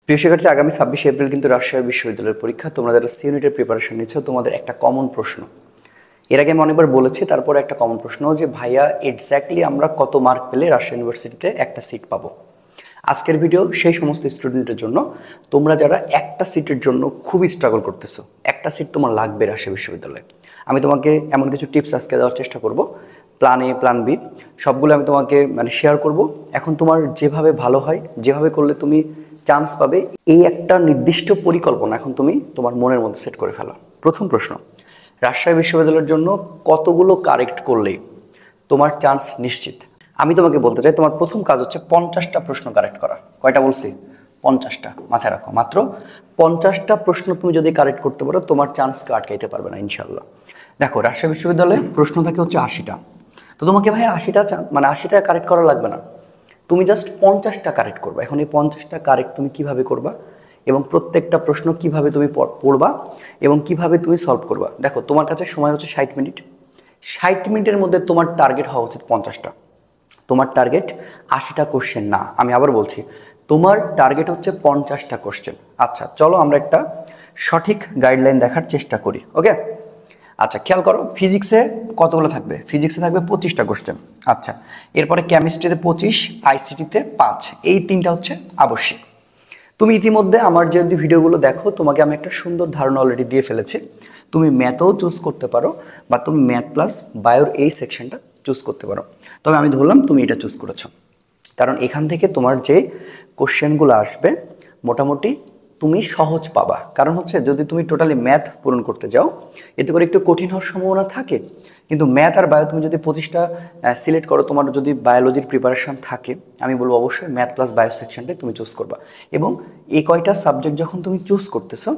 প্রিয় শিক্ষার্থী, আগামী 26 এপ্রিল কিন্তু রাজশাহী বিশ্ববিদ্যালয়ের পরীক্ষা। তোমরা যারা সি ইউনিটের প্রিপারেশন নিচ্ছ, তোমাদের একটা কমন প্রশ্ন, এর আগে আমি অনেকবার বলেছি, তারপরে একটা কমন প্রশ্ন যে ভাইয়া এক্স্যাক্টলি আমরা কত মার্ক পেলে রাজশাহী ইউনিভার্সিটিতে একটা সিট পাবো। আজকের ভিডিও সেই সমস্ত স্টুডেন্টের জন্য, তোমরা যারা একটা সিটের জন্য খুবই স্ট্রাগল করতেছো, একটা সিট তোমার লাগবে রাজশাহী বিশ্ববিদ্যালয়ে। আমি তোমাকে এমন কিছু টিপস আজকে দেওয়ার চেষ্টা করব, প্ল্যান এ প্ল্যান বি সবগুলো আমি তোমাকে শেয়ার করব। এখন তোমার যেভাবে ভালো হয়, যেভাবে করলে তুমি চান্স পাবে, এই একটা নির্দিষ্ট পরিকল্পনা এখন তুমি তোমার মনের মধ্যে সেট করে ফেলো। প্রথম প্রশ্ন, রাজশাহী বিশ্ববিদ্যালয়ের জন্য কতগুলো কারেক্ট করলেই তোমার চান্স নিশ্চিত? আমি তোমাকে বলতে চাই, তোমার প্রথম কাজ হচ্ছে 50টা প্রশ্ন কারেক্ট করা। কয়টা বলছি? 50টা। মাথায় রাখো, মাত্র 50টা প্রশ্ন তুমি যদি কারেক্ট করতে পারো, তোমার চান্সকে আটকাইতে পারবে না ইনশাল্লাহ। দেখো, রাজশাহী বিশ্ববিদ্যালয়ে প্রশ্ন থাকে হচ্ছে 80টা। তো তোমাকে ভাই 80টা কারেক্ট করা লাগবে না, তুমি জাস্ট 50টা কারেক্ট করবা। এখন এই 50টা কারেক্ট তুমি কিভাবে করবা এবং প্রত্যেকটা প্রশ্ন কিভাবে তুমি পড়বা এবং কিভাবে তুমি সলভ করবা। দেখো, তোমার কাছে সময় হচ্ছে 60 মিনিট। 60 মিনিটের মধ্যে তোমার টার্গেট হওয়া উচিত 50টা। তোমার টার্গেট 80টা কোশ্চেন না। আমি আবার বলছি, তোমার টার্গেট হচ্ছে 50টা কোশ্চেন। আচ্ছা, চলো আমরা একটা সঠিক গাইডলাইন দেখার চেষ্টা করি। ওকে, আচ্ছা খেয়াল করো, ফিজিক্সে কতগুলো থাকবে? ফিজিক্সে থাকবে 25টা কোশ্চেন। আচ্ছা, এরপরে কেমিস্ট্রিতে 25, আইসিটিতে 5, এই তিনটা হচ্ছে আবশ্যিক। তুমি ইতিমধ্যে আমার যে ভিডিওগুলো দেখো, তোমাকে আমি একটা সুন্দর ধারণা অলরেডি দিয়ে ফেলেছি। তুমি ম্যাথও চুজ করতে পারো বা তুমি ম্যাথ প্লাস বায়োর এই সেকশনটা চুজ করতে পারো। তবে আমি ধরলাম তুমি এটা চুজ করেছো, কারণ এখান থেকে তোমার যে কোশ্চেনগুলো আসবে মোটামুটি তুমি সহজ পাবা। কারণ হচ্ছে, যদি তুমি টোটালি ম্যাথ পূরণ করতে যাও, এতে করে একটু কঠিন হওয়ার সম্ভাবনা থাকে। কিন্তু ম্যাথ আর বায়ো তুমি যদি 25টা সিলেক্ট করো, তোমার যদি বায়োলজির প্রিপারেশন থাকে, আমি বলবো অবশ্যই ম্যাথ প্লাস বায়ো সেকশনটাই তুমি চুজ করবা। এবং এই কয়টা সাবজেক্ট যখন তুমি চুজ করতেছো,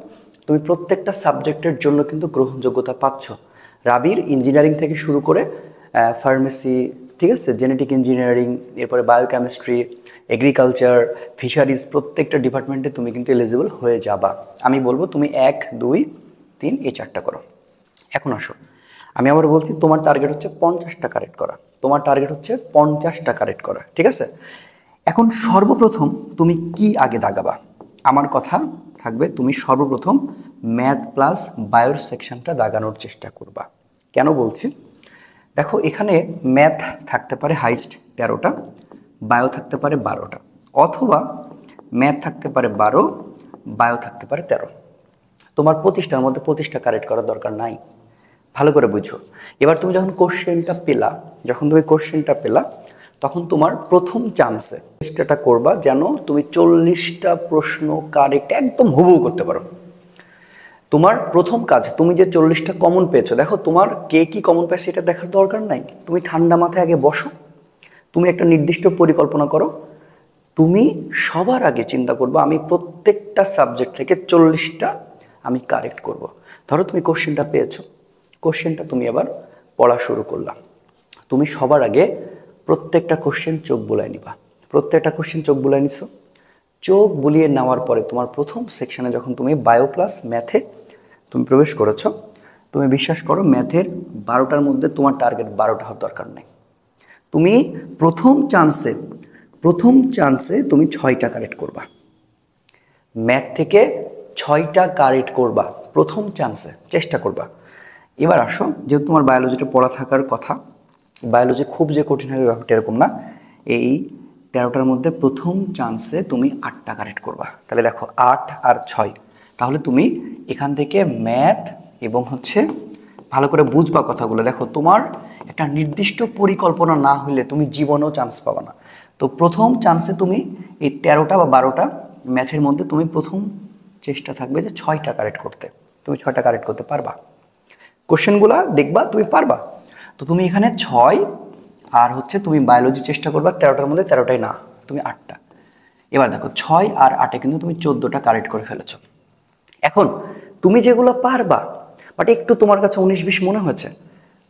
তুমি প্রত্যেকটা সাবজেক্টের জন্য কিন্তু গ্রহণযোগ্যতা পাচ্ছ। রাবির ইঞ্জিনিয়ারিং থেকে শুরু করে ফার্মেসি, ঠিক আছে, জেনেটিক ইঞ্জিনিয়ারিং, এরপরে বায়োকেমিস্ট্রি, এগ্রিকালচার, ফিশারিজ, প্রত্যেকটা ডিপার্টমেন্টে তুমি কিন্তু এলিজিবল হয়ে যাবা। আমি বলবো তুমি 1, 2, 3 এই 4টা করো। এখন আসো, আমি আবার বলছি, তোমার টার্গেট হচ্ছে 50টা কারেক্ট করা। তোমার টার্গেট হচ্ছে 50টা কারেক্ট করা, ঠিক আছে? এখন সর্বপ্রথম তুমি কি আগে দাগাবা? আমার কথা থাকবে, তুমি সর্বপ্রথম ম্যাথ প্লাস বায়োর সেকশনটা দাগানোর চেষ্টা করবা। কেন বলছি? দেখো, এখানে ম্যাথ থাকতে পারে হাইস্ট 13টা, বায়ো থাকতে পারে 12টা, অথবা ম্যাথ থাকতে পারে 12, বায়ো থাকতে পারে 13। তোমার 25টার মধ্যে 25টা কারেক্ট করার দরকার নাই। ভালো করে বুঝো। এবার তুমি যখন কোশ্চেনটা পেলা, তখন তোমার প্রথম চান্সে চেষ্টাটা করবা যেন তুমি 40টা প্রশ্ন কারেক্ট একদম হুবহু করতে পারো। তোমার প্রথম কাজ, তুমি যে 40টা কমন পেয়েছো, দেখো তোমার কে কি কমন পেয়েছে এটা দেখার দরকার নাই। তুমি ঠান্ডা মাথায় আগে বসো, তুমি একটা নির্দিষ্ট পরিকল্পনা করো। তুমি সবার আগে চিন্তা করবো, আমি প্রত্যেকটা সাবজেক্ট থেকে 40টা আমি কারেক্ট করব। ধরো তুমি কোশ্চেনটা পেয়েছো, কোশ্চেনটা তুমি আবার পড়া শুরু করলাম। তুমি সবার আগে প্রত্যেকটা কোশ্চেন চোখ বুলায় নিবা। প্রত্যেকটা কোশ্চেন চোখ বুলায় নিছো, চোখ বুলিয়ে নেওয়ার পরে তোমার প্রথম সেকশনে যখন তুমি বায়ো প্লাস ম্যাথে তুমি প্রবেশ করেছো, তুমি বিশ্বাস করো, ম্যাথের 12টার মধ্যে তোমার টার্গেট 12টা হওয়ার দরকার নেই। তুমি প্রথম চান্সে তুমি 6টা কারেক্ট করবা। ম্যাথ থেকে 6টা কারেক্ট করবা প্রথম চান্সে, চেষ্টা করবা। এবার আসো, যেহেতু তোমার বায়োলজিটা পড়া থাকার কথা, বায়োলজি খুব যে কঠিন হবে ব্যাপারটা এরকম না। এই 13টার মধ্যে প্রথম চান্সে তুমি 8টা কারেক্ট করবা। তাহলে দেখো, 8 আর 6, তাহলে তুমি এখান থেকে ম্যাথ এবং ভালো করে বুঝবা কথাগুলো। দেখো, তোমার একটা নির্দিষ্ট পরিকল্পনা না হলে তুমি জীবনেও চান্স পাবা না। তো প্রথম চান্সে তুমি এই 13টা বা 12টা ম্যাথের মধ্যে তুমি প্রথম চেষ্টা থাকবে যে 6টা কারেক্ট করতে। তুমি 6টা কারেক্ট করতে পারবা, কোশ্চেনগুলা দেখবা তুমি পারবা। তো তুমি এখানে 6 আর তুমি বায়োলজি চেষ্টা করবা 13টার মধ্যে 13টাই না, তুমি 8টা। এবার দেখো, 6 আর 8-এ কিন্তু তুমি 14টা কারেক্ট করে ফেলেছো। এখন তুমি যেগুলো পারবা, বাট একটু তোমার কাছে 19-20 মনে হয়েছে,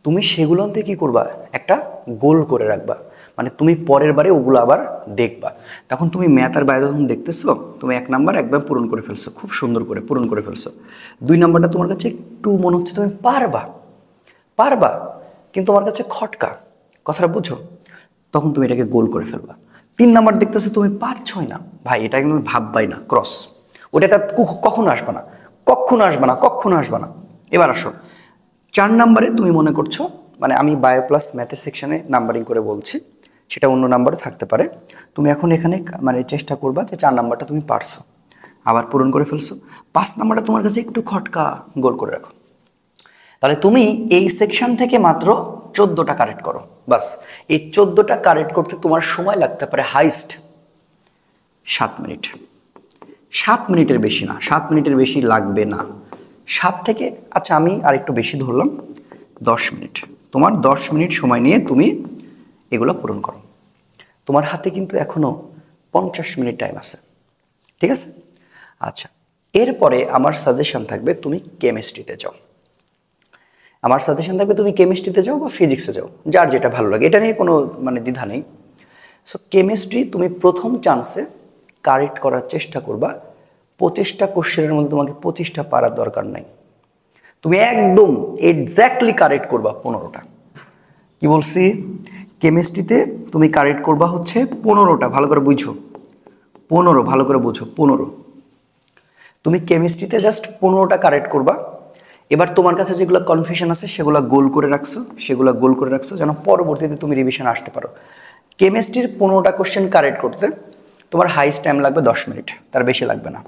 তুমি সেগুলোতে কি করবা, একটা গোল করে রাখবা। মানে তুমি পরের বারে ওগুলো আবার দেখবা। তখন তুমি ম্যাথ আর বায়ো যখন দেখতেছো, তুমি 1 নাম্বার একবার পূরণ করে ফেলছো, খুব সুন্দর করে পূরণ করে ফেলছো। 2 নাম্বারটা তোমার কাছে একটু মনে হচ্ছে তুমি পারবা কিন্তু তোমার কাছে খটকা, কথাটা বুঝো, তখন তুমি এটাকে গোল করে ফেলবা। 3 নাম্বার দেখতেছো তুমি পারছই না, ভাই এটা কিন্তু ভাববাই না, ক্রস। ওটা কখনো আসবে না, কখনো আসবে না, কখনো আসবে না। এবার আসো 4 নাম্বারে তুমি মনে করছো, মানে আমি বায়ো প্লাস ম্যাথের সেকশনে নাম্বারিং করে বলছি, সেটা অন্য নাম্বারে থাকতে পারে। তুমি এখন এখানে মানে চেষ্টা করবা যে 4 নাম্বারটা তুমি পারছো, আবার পূরণ করে ফেলছো। 5 নাম্বারটা তোমার কাছে একটু খটকা, গোল করে রাখো। তাহলে তুমি এই সেকশন থেকে মাত্র 14টা কারেক্ট করো, বাস। এই 14টা কারেক্ট করতে তোমার সময় লাগতে পারে হাইস্ট 7 মিনিট। 7 মিনিটের বেশি না, 7 মিনিটের বেশি লাগবে না। 7 থেকে, আচ্ছা আমি আর একটু বেশি ধরলাম, 10 মিনিট। তোমার 10 মিনিট সময় নিয়ে তুমি এগুলো পূরণ করো। তোমার হাতে কিন্তু এখনো 50 মিনিট টাইম আছে, ঠিক আছে? আচ্ছা, এরপরে আমার সাজেশন থাকবে তুমি কেমিস্ট্রিতে যাও। আমার সাজেশন থাকবে তুমি কেমিস্ট্রিতে যাও বা ফিজিক্সে যাও, যার যেটা ভালো লাগে, এটা নিয়ে কোনো মানে দ্বিধা নেই। সো কেমিস্ট্রি তুমি প্রথম চান্সে কারেক্ট করার চেষ্টা করবা। 25টা কোশ্চেনের মধ্যে তোমাকে 25টা পারার দরকার নাই, তুমি একদম এক্স্যাক্টলি কারেক্ট করবা 15টা। কি বলছি? কেমিস্ট্রিতে তুমি কারেক্ট করবা হচ্ছে 15টা, ভালো করে বুঝো, 15, ভালো করে বুঝো, 15। তুমি কেমিস্ট্রিতে জাস্ট 15টা কারেক্ট করবা। এবার তোমার কাছে যেগুলো কনফিউশন আছে সেগুলো গোল করে রাখছো, সেগুলো গোল করে রাখছো যেন পরবর্তীতে তুমি রিভিশন আসতে পারো। কেমিস্ট্রির 15টা কোশ্চেন কারেক্ট করতে তোমার হাইস্ট টাইম লাগবে 10 মিনিট, তার বেশি লাগবে না।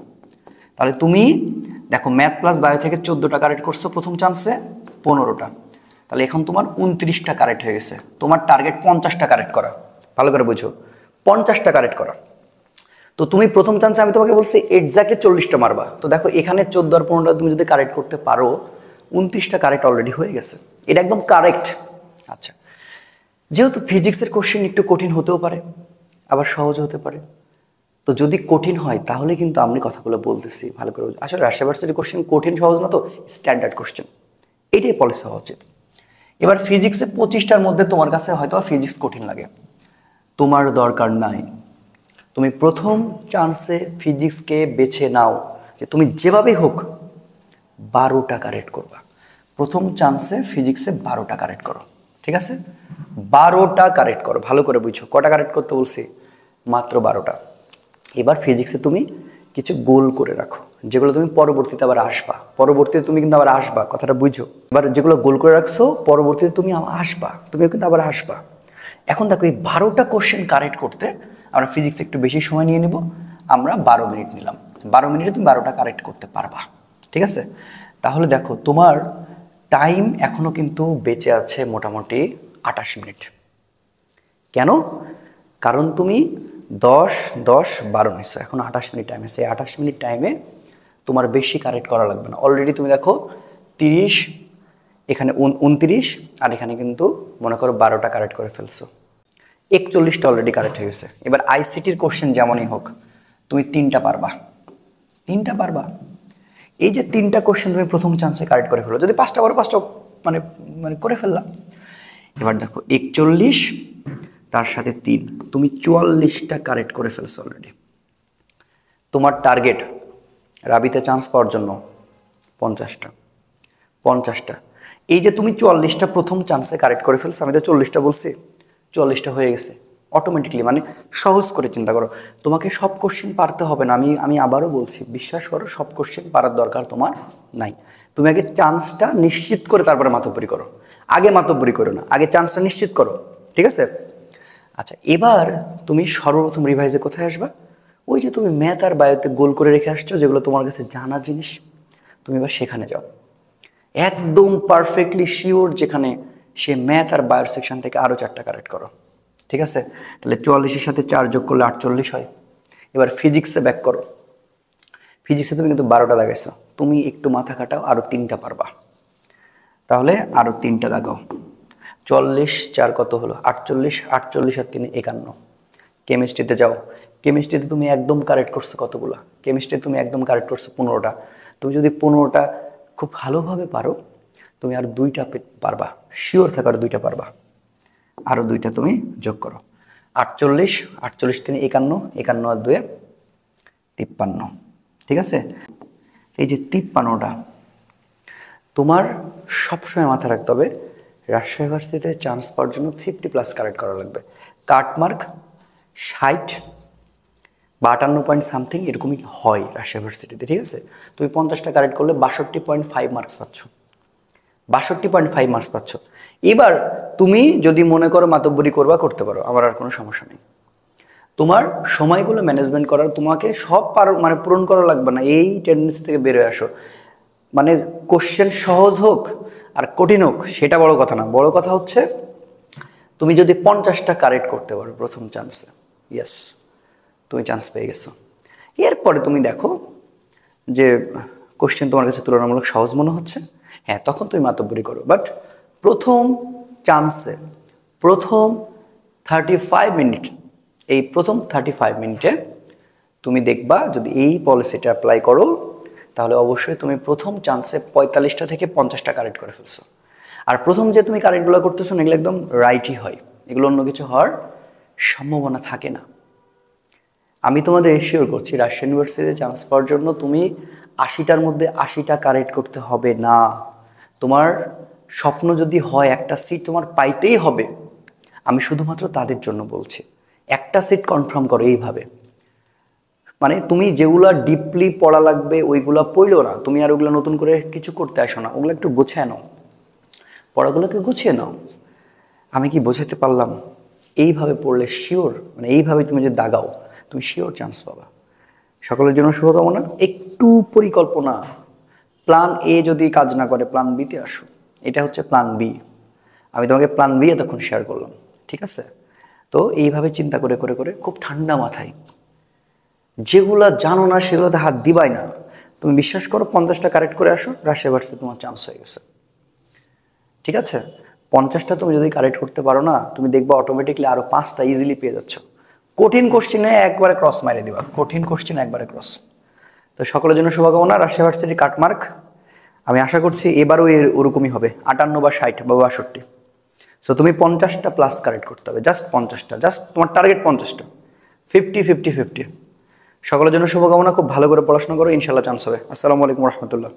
তাহলে তুমি দেখো ম্যাথ প্লাস বায়ো থেকে 14টা কারেক্ট করছো প্রথম চান্সে, 15টা, তাহলে এখন তোমার 29টা কারেক্ট হয়ে গেছে। তোমার টার্গেট 50টা কারেক্ট করা, ভালো করে বুঝো, 50টা কারেক্ট করা। তো তুমি প্রথম চান্সে আমি তোমাকে বলছি এক্স্যাক্টলি 40টা মারবা। তো দেখো এখানে 14 আর 15টা তুমি যদি কারেক্ট করতে পারো, 29টা কারেক্ট অলরেডি হয়ে গেছে, এটা একদম কারেক্ট। আচ্ছা, যেহেতু ফিজিক্সের কোশ্চেন একটু কঠিন হতেও পারে, আবার সহজ হতে পারে। তো যদি কঠিন হয় তাহলে কিন্তু আমি কথাগুলো বলতেছি ভালো করে। আসলে রাজশাহী ভার্সিটির কোশ্চেন কঠিন সহজ না, তো স্ট্যান্ডার্ড কোশ্চেন, এটাই পলিসি হওয়া উচিত। এবার ফিজিক্সে 25টার মধ্যে তোমার কাছে হয়তো ফিজিক্স কঠিন লাগে, তোমার দরকার নাই। তুমি প্রথম চান্সে ফিজিক্সকে বেছে নাও, যে তুমি যেভাবেই হোক 12টা কারেক্ট করবা। প্রথম চান্সে ফিজিক্সে 12টা কারেক্ট করো, ঠিক আছে? 12টা কারেক্ট করো, ভালো করে বুঝছো কটা কারেক্ট করতে বলছি, মাত্র 12টা। এবার ফিজিক্সে তুমি কিছু গোল করে রাখো, যেগুলো তুমি পরবর্তীতে আবার আসবা, পরবর্তীতে তুমি কিন্তু আবার আসবা, কথাটা বুঝো। এবার যেগুলো গোল করে রাখছো পরবর্তীতে তুমি আসবা, তুমিও কিন্তু আবার আসবা। এখন দেখো এই 12টা কোশ্চেন কারেক্ট করতে আমরা ফিজিক্সে একটু বেশি সময় নিয়ে নেব, আমরা 12 মিনিট নিলাম। 12 মিনিটে তুমি 12টা কারেক্ট করতে পারবা, ঠিক আছে? তাহলে দেখো তোমার টাইম এখনো কিন্তু বেঁচে আছে মোটামুটি 28 মিনিট। কেন? কারণ তুমি 10, 10, 12 নিছো, এখন 28 মিনিট টাইম আছে। 28 মিনিট টাইমে তোমার বেশি কারেক্ট করা লাগবে না। অলরেডি তুমি দেখো 30, এখানে 29, আর এখানে কিন্তু মনে করো 12টা কারেক্ট করে ফেলছো, 41টা অলরেডি কারেক্ট হয়ে গেছে। এবার আইসিটির কোশ্চেন যেমনই হোক তুমি 3টা পারবা, 3টা পারবা। এই যে 3টা কোশ্চেন তুমি প্রথম চান্সে কারেক্ট করে ফেলো, যদি 5টা করো 5টা মানে মানে করে ফেললাম। এবার দেখো 41 তার সাথে 3, তুমি 44টা কারেক্ট করে ফেলছো অলরেডি। তোমার টার্গেট রাবিতে চান্স পাওয়ার জন্য 50টা, 50টা। এই যে তুমি 44টা প্রথম চান্সে কারেক্ট করে ফেলছো, আমি তো 40টা বলছি, 44টা হয়ে গেছে অটোমেটিকলি। মানে সহজ করে চিন্তা করো, তোমাকে সব কোশ্চেন পারতে হবে না। আমি আবারও বলছি, বিশ্বাস করো, সব কোশ্চেন পারার দরকার তোমার নাই। তুমি আগে চান্সটা নিশ্চিত করে তারপরে মাতব্বরি করো, আগে মাতব্বরি করো না, আগে চান্সটা নিশ্চিত করো, ঠিক আছে? আচ্ছা, এবার তুমি সর্বপ্রথম রিভাইজে কোথায় আসবা? ওই যে তুমি ম্যাথ আর বায়োতে গোল করে রেখে আসছো, যেগুলো তোমার কাছে জানা জিনিস, তুমি এবার সেখানে যাও, একদম পারফেক্টলি শিওর যেখানে, সে ম্যাথ আর বায়োর সেকশন থেকে আরও 4টা কারেক্ট করো, ঠিক আছে? তাহলে 44-এর সাথে 4 যোগ করলে 48 হয়। এবার ফিজিক্সে ব্যাক করো, ফিজিক্সে তুমি কিন্তু 12টা লাগাইছো, তুমি একটু মাথা কাটাও, আরও 3টা পারবা। তাহলে আরও 3টা লাগাও, 44, 4 কত হলো 48, 48 আর 3 51। কেমিস্ট্রিতে যাও, কেমিস্ট্রিতে তুমি একদম কারেক্ট করছো কতগুলো, কেমিস্ট্রি তুমি একদম কারেক্ট করছো 15টা। তুমি যদি 15টা খুব ভালোভাবে পারো, তুমি আর 2টা পারবা, শিওর থাকো আর 2টা পারবা, আরও 2টা তুমি যোগ করো, 48, 48 3 51, 51 আর 2 53, ঠিক আছে? এই যে 53টা, তোমার সবসময় মাথা রাখতে হবে রাজশাহী ইউনিভার্সিটিতে চান্স পাওয়ার জন্য 50+ কারেক্ট করা লাগবে। কাটমার্ক 60 বা 58 পয়েন্ট সামথিং এরকমই হয় রাজশাহী ইউনিভার্সিটিতে, ঠিক আছে। তুমি 50টা কারেক্ট করলে 62.5 মার্কস পাচ্ছ, 62.5 মার্কস পাচ্ছ। এবার তুমি যদি মনে করো মাতব্বরি করবা, করতে পারো, আমার আর কোনো সমস্যা নেই। তোমার সময়গুলো ম্যানেজমেন্ট করার, তোমাকে সব মানে পূরণ করা লাগবে না, এই টেন্ডেন্সি থেকে বেরোয় আসো। মানে কোশ্চেন সহজ হোক আর কঠিন হোক সেটা বড় কথা না, বড় কথা হচ্ছে তুমি যদি 50টা কারেক্ট করতে পারো প্রথম চান্সে, ইয়েস তুমি চান্স পেয়ে গেছো। এরপরে তুমি দেখো যে কোশ্চেন তোমার কাছে তুলনামূলক সহজ মনে হচ্ছে, হ্যাঁ তখন তুমি মাতব্বরি করো। বাট প্রথম চান্সে, প্রথম 35 মিনিট, এই প্রথম 35 মিনিটে তুমি দেখবা যদি এই পলিসিটা অ্যাপ্লাই করো তাহলে অবশ্যই তুমি প্রথম চান্সে 45টা থেকে 50টা কারেক্ট করে ফেলছো। আর প্রথম যে তুমি কারেক্টগুলো করতেছো না এগুলো একদম রাইটই হয়, এগুলো অন্য কিছু হওয়ার সম্ভাবনা থাকে না। আমি তোমাদের এশিওর করছি রাজশাহী ইউনিভার্সিটিতে চান্স পাওয়ার জন্য তুমি 80টার মধ্যে 80টা কারেক্ট করতে হবে না। তোমার স্বপ্ন যদি হয় একটা সিট তোমার পাইতেই হবে, আমি শুধুমাত্র তাদের জন্য বলছি, একটা সিট কনফার্ম করো এইভাবে। মানে তুমি যেগুলা ডিপলি পড়া লাগবে ওইগুলা পড়লো না, তুমি আর ওগুলো নতুন করে কিছু করতে আসো না, ওগুলো একটু গুছিয়ে নাও, পড়াগুলোকে গুছিয়ে নাও। আমি কি বোঝাতে পারলাম? এইভাবে পড়লে শিওর, মানে এইভাবে তুমি যদি দাগাও তুমি শিওর চান্স পাবা। সকলের জন্য শুভকামনা। একটু পরিকল্পনা, প্ল্যান এ যদি কাজ না করে প্ল্যান বিতে আসো, এটা হচ্ছে প্ল্যান বি। আমি তোমাকে প্ল্যান বি এতক্ষণ শেয়ার করলাম, ঠিক আছে। তো এইভাবে চিন্তা করে করে করে খুব ঠান্ডা মাথায়, যেগুলা জানো না সেগুলোতে হাত দিবাই না। তুমি বিশ্বাস করো 50টা কারেক্ট করে আসো, রাজশাহী ইউনিভার্সিটিতে তোমার চান্স হয়ে গেছে, ঠিক আছে। 50টা তুমি যদি কারেক্ট করতে পারো না, তুমি দেখবা অটোমেটিকলি আরো 5টা ইজিলি পেয়ে যাচ্ছ। কঠিন কোশ্চেনে একবারে ক্রস মারে দিবা, কঠিন কোশ্চেন একবারে ক্রস। তো সকলের জন্য শুভকামনা। রাজশাহী ইউনিভার্সিটির কাটমার্ক আমি আশা করছি এবারও ওরকমই হবে, 58 বা 60 বা 62। সো তুমি 50টা প্লাস কারেক্ট করতে হবে, জাস্ট 50টা, জাস্ট তোমার টার্গেট 50টা, 50-50-50। সকলের জন্য শুভকামনা, খুব ভালো করে পড়াশোনা করো, ইনশাল্লাহ চান্স হবে। আসসালামু আলাইকুম রহমতুল্লাহ।